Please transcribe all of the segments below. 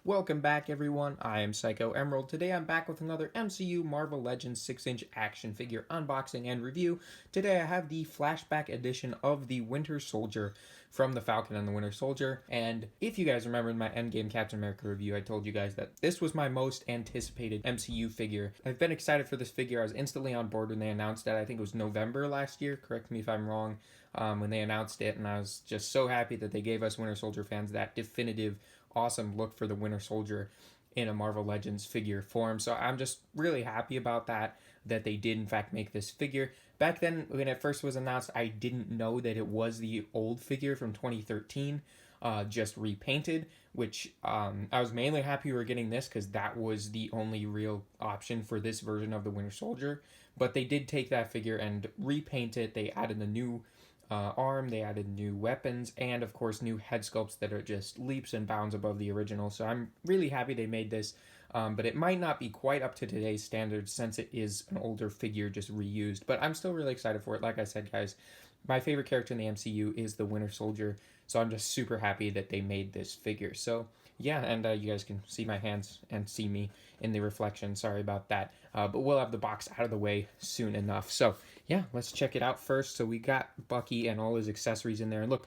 Welcome back, everyone. I am Psycho Emerald. Today I'm back with another MCU Marvel Legends 6-inch action figure unboxing and review. Today I have the Flashback edition of the Winter Soldier from the Falcon and the Winter Soldier. And if you guys remember in my Endgame Captain America review, I told you guys that this was my most anticipated MCU figure. I've been excited for this figure. I was instantly on board when they announced it. I think it was November last year. Correct me if I'm wrong. When they announced it, and I was just so happy that they gave us Winter Soldier fans that definitive awesome look for the Winter Soldier in a Marvel Legends figure form. So I'm just really happy about that they did in fact make this figure. Back then when it first was announced, I didn't know that it was the old figure from 2013, just repainted, which I was mainly happy we were getting this because that was the only real option for this version of the Winter Soldier. But they did take that figure and repaint it. They added the new arm, they added new weapons, and of course new head sculpts that are just leaps and bounds above the original. So I'm really happy they made this, but it might not be quite up to today's standards since it is an older figure just reused. But I'm still really excited for it. Like I said, guys, my favorite character in the MCU is the Winter Soldier, so I'm just super happy that they made this figure. So yeah, and you guys can see my hands and see me in the reflection. Sorry about that. But we'll have the box out of the way soon enough. So yeah, let's check it out first. So we got Bucky and all his accessories in there. And look,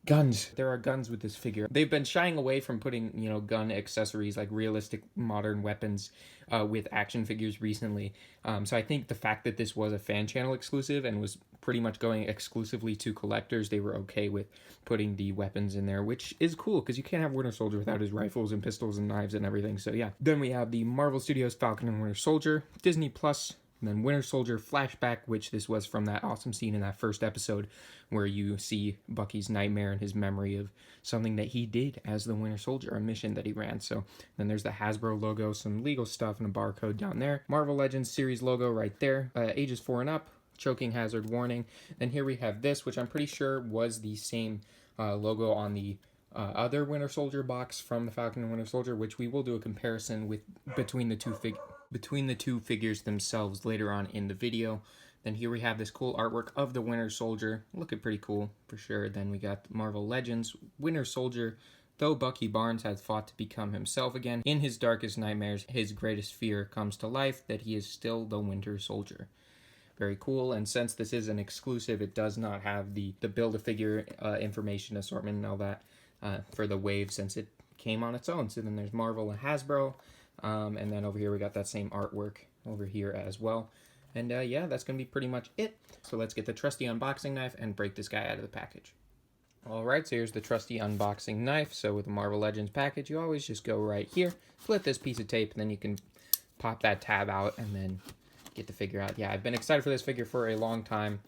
guns. There are guns with this figure. They've been shying away from putting, gun accessories like realistic modern weapons with action figures recently. So I think the fact that this was a fan channel exclusive and was pretty much going exclusively to collectors, they were okay with putting the weapons in there, which is cool because you can't have Winter Soldier without his rifles and pistols and knives and everything. So yeah. Then we have the Marvel Studios Falcon and Winter Soldier, Disney Plus, and then Winter Soldier Flashback, which this was from that awesome scene in that first episode where you see Bucky's nightmare and his memory of something that he did as the Winter Soldier, a mission that he ran. So then there's the Hasbro logo, some legal stuff, and a barcode down there. Marvel Legends series logo right there. Ages 4 and up, choking hazard warning. Then here we have this, which I'm pretty sure was the same logo on the other Winter Soldier box from the Falcon and Winter Soldier, which we will do a comparison with between the two figures themselves later on in the video. Then here we have this cool artwork of the Winter Soldier, looking pretty cool for sure. Then we got Marvel Legends Winter Soldier. Though Bucky Barnes has fought to become himself again, in his darkest nightmares, his greatest fear comes to life, that he is still the Winter Soldier. Very cool. And since this is an exclusive, it does not have the Build-A-Figure information assortment and all that for the wave, since it came on its own. So then there's Marvel and Hasbro. And then over here we got that same artwork over here as well. And yeah, that's going to be pretty much it. So let's get the trusty unboxing knife and break this guy out of the package. Alright, so here's the trusty unboxing knife. So with the Marvel Legends package, you always just go right here, flip this piece of tape, and then you can pop that tab out and then get the figure out. Yeah, I've been excited for this figure for a long time.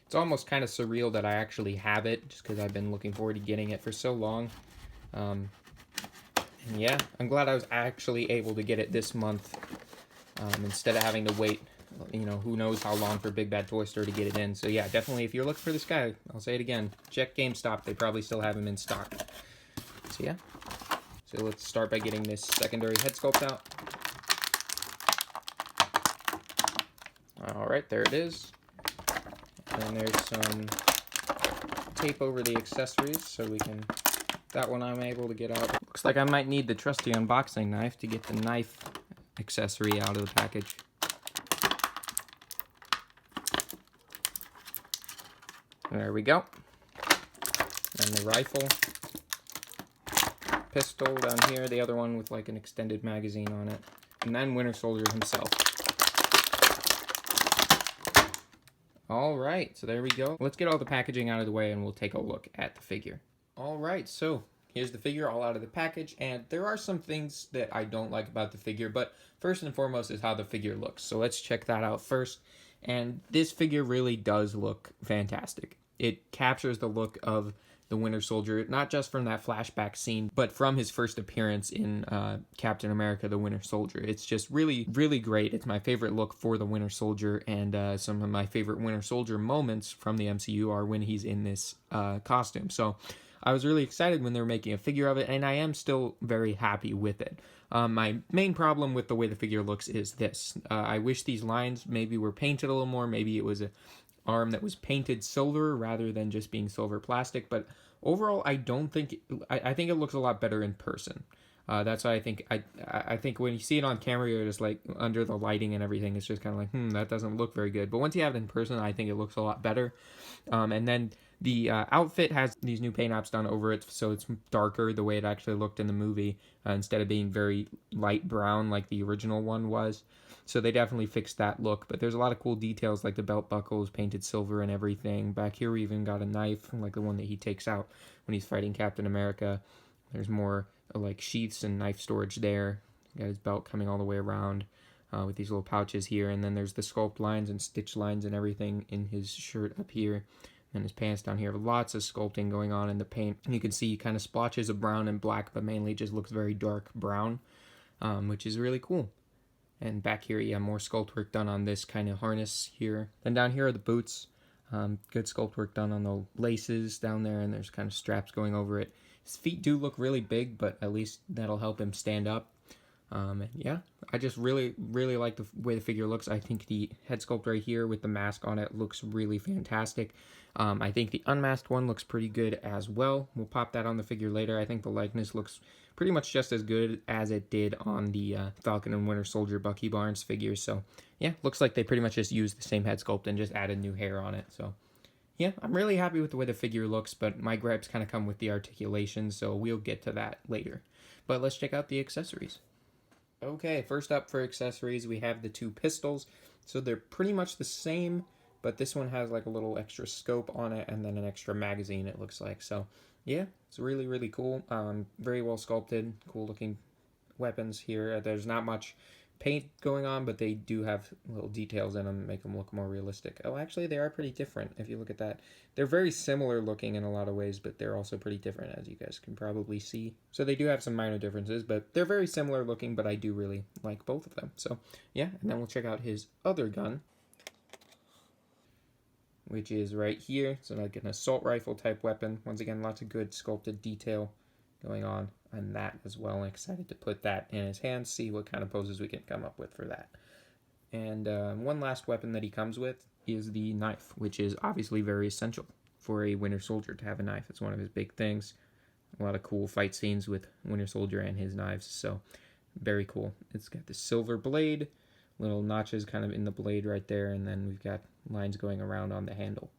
It's almost kind of surreal that I actually have it, just because I've been looking forward to getting it for so long. And yeah, I'm glad I was actually able to get it this month instead of having to wait, who knows how long for Big Bad Toy Store to get it in. So yeah, definitely if you're looking for this guy, I'll say it again, check GameStop. They probably still have him in stock. So yeah, so let's start by getting this secondary head sculpt out. Alright, there it is. And there's some tape over the accessories so we can... That one I'm able to get out. Looks like I might need the trusty unboxing knife to get the knife accessory out of the package. There we go. And the rifle. Pistol down here. The other one with like an extended magazine on it. And then Winter Soldier himself. Alright, so there we go. Let's get all the packaging out of the way and we'll take a look at the figure. Alright, so here's the figure all out of the package, and there are some things that I don't like about the figure, but first and foremost is how the figure looks. So let's check that out first. And this figure really does look fantastic. It captures the look of the Winter Soldier, not just from that flashback scene, but from his first appearance in Captain America, the Winter Soldier. It's just really, really great. It's my favorite look for the Winter Soldier, and some of my favorite Winter Soldier moments from the MCU are when he's in this costume. So I was really excited when they were making a figure of it, and I am still very happy with it. My main problem with the way the figure looks is this. I wish these lines maybe were painted a little more. Maybe it was a arm that was painted silver rather than just being silver plastic, but overall I don't think I think it looks a lot better in person. That's why I think when you see it on camera, you're just like under the lighting and everything, it's just kind of like, that doesn't look very good. But once you have it in person, I think it looks a lot better. And then the outfit has these new paint apps done over it, so it's darker the way it actually looked in the movie, instead of being very light brown like the original one was. So they definitely fixed that look. But there's a lot of cool details, like the belt buckles painted silver and everything. Back here we even got a knife, like the one that he takes out when he's fighting Captain America. There's more like sheaths and knife storage there. Got his belt coming all the way around with these little pouches here. And then there's the sculpt lines and stitch lines and everything in his shirt up here. And his pants down here. Lots of sculpting going on in the paint. And you can see kind of splotches of brown and black, but mainly just looks very dark brown, which is really cool. And back here, yeah, more sculpt work done on this kind of harness here. Then down here are the boots. Good sculpt work done on the laces down there, and there's kind of straps going over it. His feet do look really big, but at least that'll help him stand up. Yeah, I just really like the way the figure looks. I think the head sculpt right here with the mask on it looks really fantastic. I think the unmasked one looks pretty good as well. We'll pop that on the figure later. I think the likeness looks pretty much just as good as it did on the Falcon and Winter Soldier Bucky Barnes figures. So yeah, looks like they pretty much just used the same head sculpt and just added new hair on it. So yeah, I'm really happy with the way the figure looks, but my gripes kind of come with the articulation, so we'll get to that later. But let's check out the accessories. Okay, first up for accessories, we have the two pistols. So they're pretty much the same, but this one has like a little extra scope on it and then an extra magazine, it looks like. So yeah, it's really cool. Very well sculpted, cool looking weapons here. There's not much paint going on, but they do have little details in them, make them look more realistic. Oh, actually, they are pretty different if you look at that. They're very similar looking in a lot of ways, but they're also pretty different, as you guys can probably see. So they do have some minor differences, but they're very similar looking, but I do really like both of them. So yeah, and then we'll check out his other gun, which is right here. So like an assault rifle type weapon. Once again, lots of good sculpted detail going on that as well. I'm excited to put that in his hands, see what kind of poses we can come up with for that. And one last weapon that he comes with is the knife, which is obviously very essential for a Winter Soldier to have a knife. It's one of his big things. A lot of cool fight scenes with Winter Soldier and his knives, so very cool. It's got the silver blade, little notches kind of in the blade right there, and then we've got lines going around on the handle.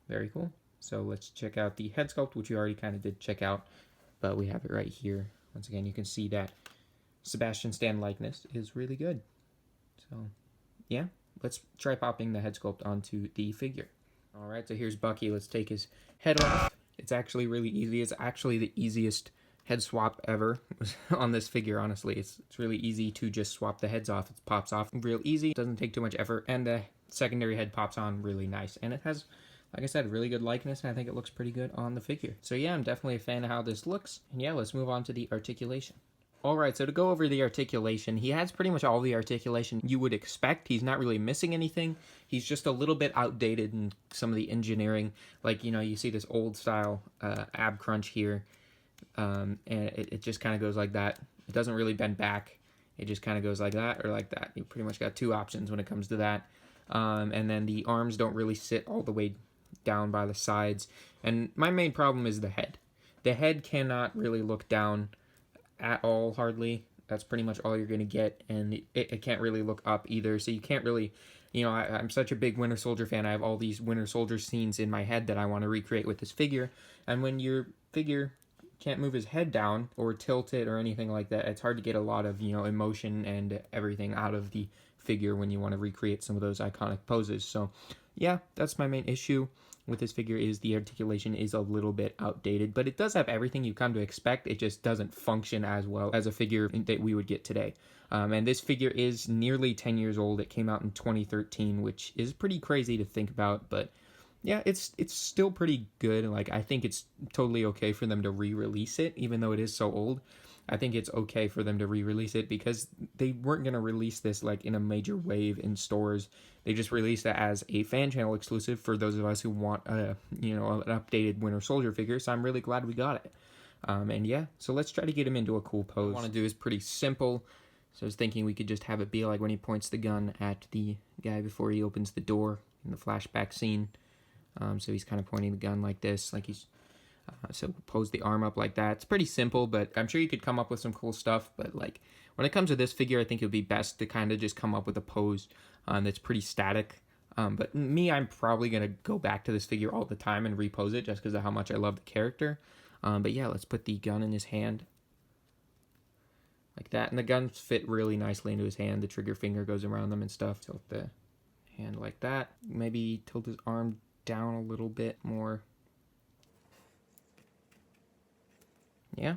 Very cool. So let's check out the head sculpt, which you already kind of did check out, but we have it right here. Once again, you can see that Sebastian Stan likeness is really good. So yeah, let's try popping the head sculpt onto the figure. All right, so here's Bucky. Let's take his head off. It's actually really easy. It's actually the easiest head swap ever on this figure, honestly. It's really easy to just swap the heads off. It pops off real easy. Doesn't take too much effort, and the secondary head pops on really nice. And it has, like I said, really good likeness, and I think it looks pretty good on the figure. So yeah, I'm definitely a fan of how this looks. And yeah, let's move on to the articulation. Alright, so to go over the articulation, he has pretty much all the articulation you would expect. He's not really missing anything. He's just a little bit outdated in some of the engineering. Like, you know, you see this old style ab crunch here, and it just kind of goes like that. It doesn't really bend back. It just kind of goes like that or like that. You pretty much got two options when it comes to that. And then the arms don't really sit all the way down by the sides. And my main problem is the head. The head cannot really look down at all, hardly. That's pretty much all you're going to get, and it can't really look up either, so you can't really, you know, I'm such a big Winter Soldier fan. I have all these Winter Soldier scenes in my head that I want to recreate with this figure, and when your figure can't move his head down or tilt it or anything like that, it's hard to get a lot of, you know, emotion and everything out of the figure when you want to recreate some of those iconic poses. So yeah, that's my main issue with this figure, is the articulation is a little bit outdated, but it does have everything you come to expect. It just doesn't function as well as a figure that we would get today. And this figure is nearly 10 years old. It came out in 2013, which is pretty crazy to think about, but yeah, it's still pretty good. Like, I think it's totally okay for them to re-release it, even though it is so old. I think it's okay for them to re-release it because they weren't going to release this like in a major wave in stores. They just released it as a fan channel exclusive for those of us who want a, you know, an updated Winter Soldier figure. So I'm really glad we got it. And yeah, so let's try to get him into a cool pose. What I want to do is pretty simple. So I was thinking we could just have it be like when he points the gun at the guy before he opens the door in the flashback scene. So he's kind of pointing the gun like this, like he's So pose the arm up like that. It's pretty simple, but I'm sure you could come up with some cool stuff. But like when it comes to this figure, I think it would be best to kind of just come up with a pose that's pretty static. But me, I'm probably going to go back to this figure all the time and repose it just because of how much I love the character. But yeah, let's put the gun in his hand. Like that. And the guns fit really nicely into his hand. The trigger finger goes around them and stuff. Tilt the hand like that. Maybe tilt his arm down a little bit more. Yeah.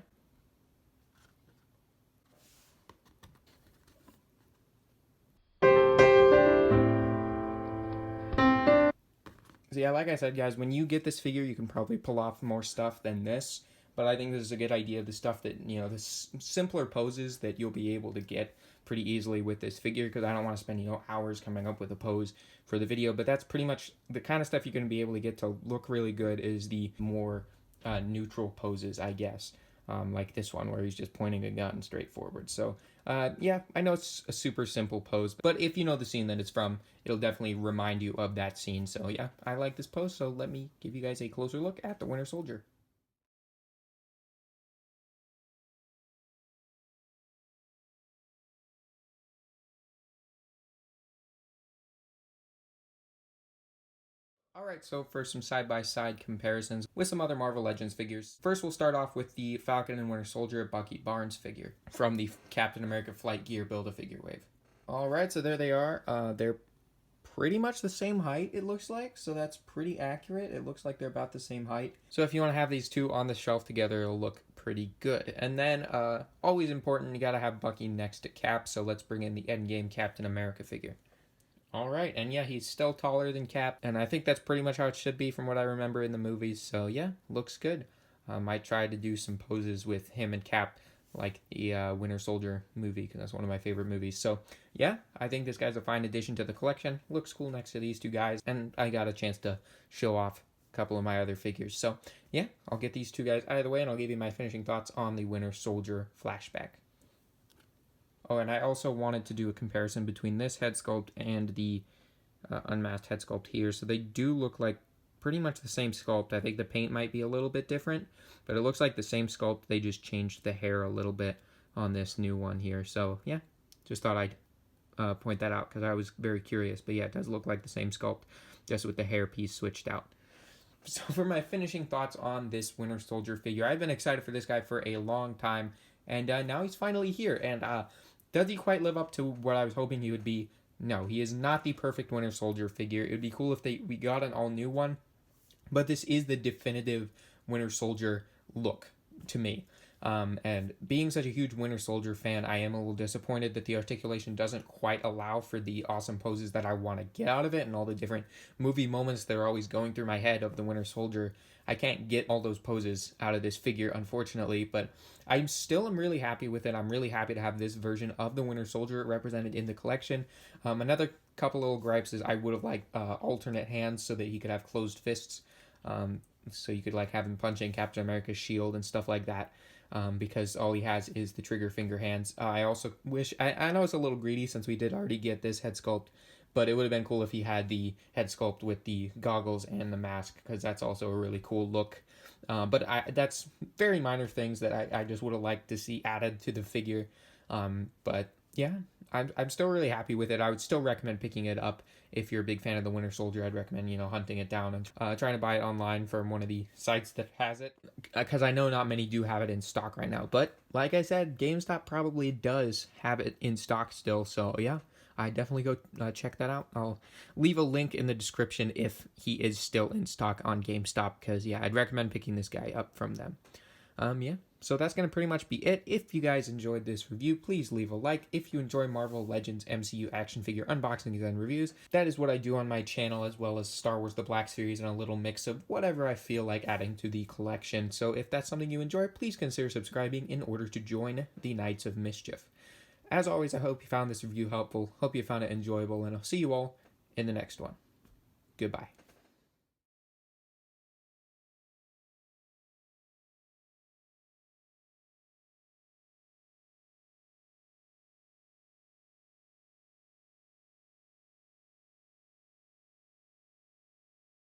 So yeah, like I said, guys, when you get this figure, you can probably pull off more stuff than this. But I think this is a good idea. The stuff that, the simpler poses that you'll be able to get pretty easily with this figure, because I don't want to spend, hours coming up with a pose for the video. But that's pretty much the kind of stuff you're going to be able to get to look really good is the more neutral poses, I guess. Like this one where he's just pointing a gun straight forward. So yeah, I know it's a super simple pose, but if you know the scene that it's from, it'll definitely remind you of that scene. So yeah, I like this pose, so let me give you guys a closer look at the Winter Soldier. Alright, so for some side-by-side comparisons with some other Marvel Legends figures. First, we'll start off with the Falcon and Winter Soldier Bucky Barnes figure from the Captain America Flight Gear Build-A-Figure wave. Alright, so there they are. They're pretty much the same height, it looks like, so that's pretty accurate. It looks like they're about the same height. So if you want to have these two on the shelf together, it'll look pretty good. And then, always important, you gotta have Bucky next to Cap, so let's bring in the Endgame Captain America figure. All right, and yeah, he's still taller than Cap, and I think that's pretty much how it should be from what I remember in the movies. So yeah, looks good. I tried to do some poses with him and Cap, like the Winter Soldier movie, because that's one of my favorite movies. So yeah, I think this guy's a fine addition to the collection. Looks cool next to these two guys, and I got a chance to show off a couple of my other figures. So yeah, I'll get these two guys out of the way, and I'll give you my finishing thoughts on the Winter Soldier Flashback. Oh, and I also wanted to do a comparison between this head sculpt and the unmasked head sculpt here. So they do look like pretty much the same sculpt. I think the paint might be a little bit different, but it looks like the same sculpt. They just changed the hair a little bit on this new one here. So yeah, just thought I'd point that out because I was very curious. But yeah, it does look like the same sculpt, just with the hair piece switched out. So for my finishing thoughts on this Winter Soldier figure, I've been excited for this guy for a long time, and now he's finally here. And does he quite live up to what I was hoping he would be? No, he is not the perfect Winter Soldier figure. It would be cool if we got an all-new one, but this is the definitive Winter Soldier look to me. And being such a huge Winter Soldier fan, I am a little disappointed that the articulation doesn't quite allow for the awesome poses that I want to get out of it and all the different movie moments that are always going through my head of the Winter Soldier. I can't get all those poses out of this figure, unfortunately, but I am really happy with it. I'm really happy to have this version of the Winter Soldier represented in the collection. Another couple little gripes is I would have liked alternate hands so that he could have closed fists. So you could like have him punching Captain America's shield and stuff like that. Because all he has is the trigger finger hands. I also wish, I know it's a little greedy since we did already get this head sculpt, but it would have been cool if he had the head sculpt with the goggles and the mask, because that's also a really cool look. But that's very minor things that I just would have liked to see added to the figure. But yeah, I'm still really happy with it. I would still recommend picking it up if you're a big fan of the Winter Soldier. I'd recommend, hunting it down and trying to buy it online from one of the sites that has it, because I know not many do have it in stock right now. But like I said, GameStop probably does have it in stock still. So yeah, I definitely go check that out. I'll leave a link in the description if he is still in stock on GameStop, because yeah, I'd recommend picking this guy up from them. Yeah, so that's going to pretty much be it. If you guys enjoyed this review, please leave a like. If you enjoy Marvel Legends MCU action figure unboxings and reviews, that is what I do on my channel, as well as Star Wars The Black Series and a little mix of whatever I feel like adding to the collection. So if that's something you enjoy, please consider subscribing in order to join the Knights of Mischief. As always, I hope you found this review helpful, hope you found it enjoyable, and I'll see you all in the next one. Goodbye.